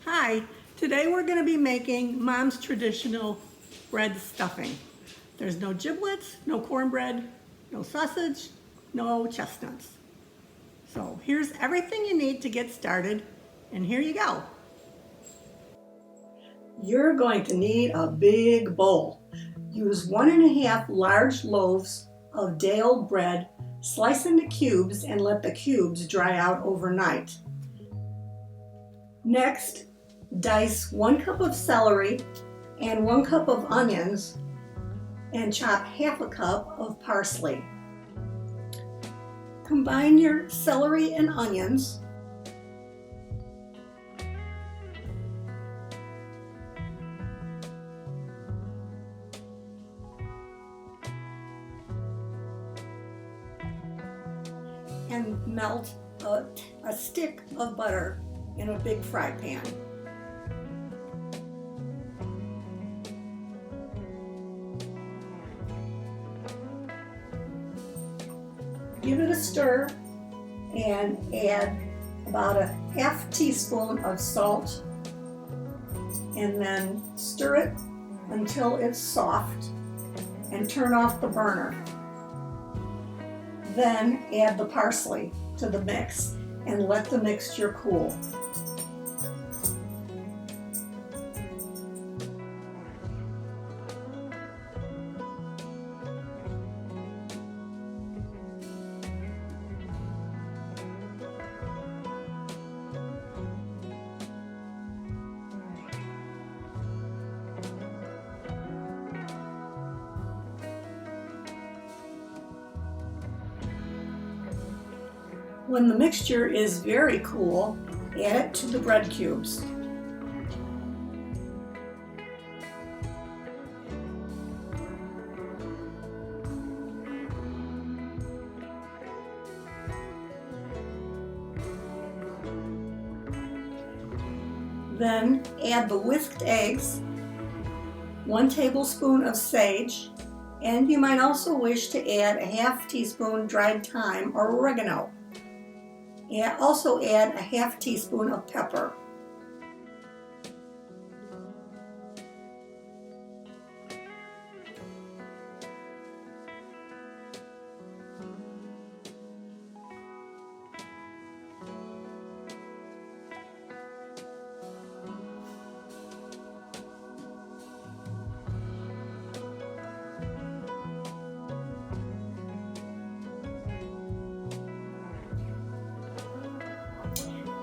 Hi, today we're going to be making Mom's traditional bread stuffing. There's no giblets, no cornbread, no sausage, no chestnuts. So here's everything you need to get started, and here you go. You're going to need a big bowl. Use 1½ large loaves of day-old bread, slice into cubes and let the cubes dry out overnight. Next, dice 1 cup of celery and 1 cup of onions and chop ½ cup of parsley. Combine your celery and onions. And melt a stick of butter in a big fry pan. Give it a stir and add about a ½ teaspoon of salt, and then stir it until it's soft and turn off the burner. Then add the parsley to the mix and let the mixture cool. When the mixture is very cool, add it to the bread cubes. Then add the whisked eggs, 1 tablespoon of sage, and you might also wish to add a ½ teaspoon dried thyme or oregano. Also add a ½ teaspoon of pepper.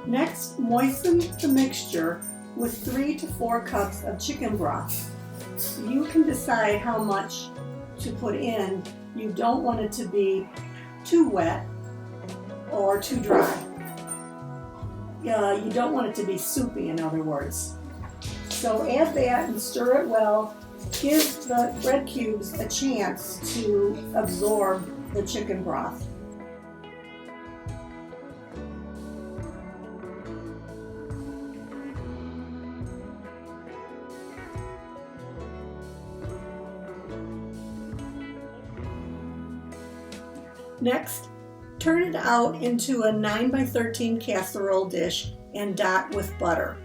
Next, moisten the mixture with 3 to 4 cups of chicken broth. You can decide how much to put in. You don't want it to be too wet or too dry. You don't want it to be soupy, in other words. So add that and stir it well. Give the bread cubes a chance to absorb the chicken broth. Next, turn it out into a 9 by 13 casserole dish and dot with butter.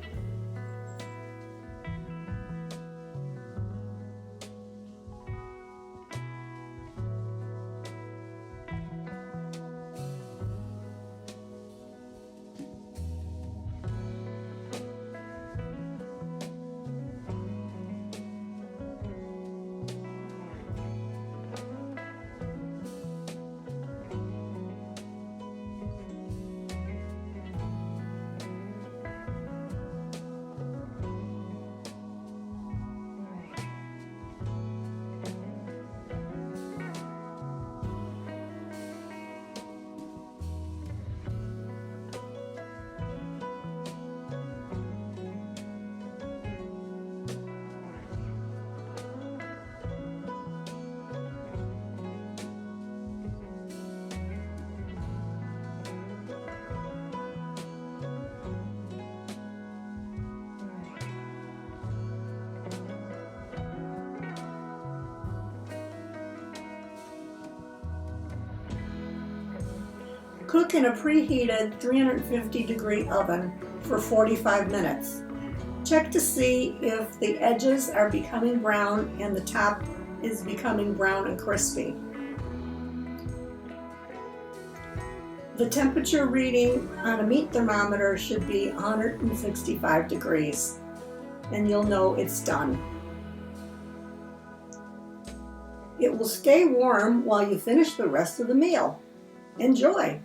Cook in a preheated 350-degree oven for 45 minutes. Check to see if the edges are becoming brown and the top is becoming brown and crispy. The temperature reading on a meat thermometer should be 165 degrees, and you'll know it's done. It will stay warm while you finish the rest of the meal. Enjoy!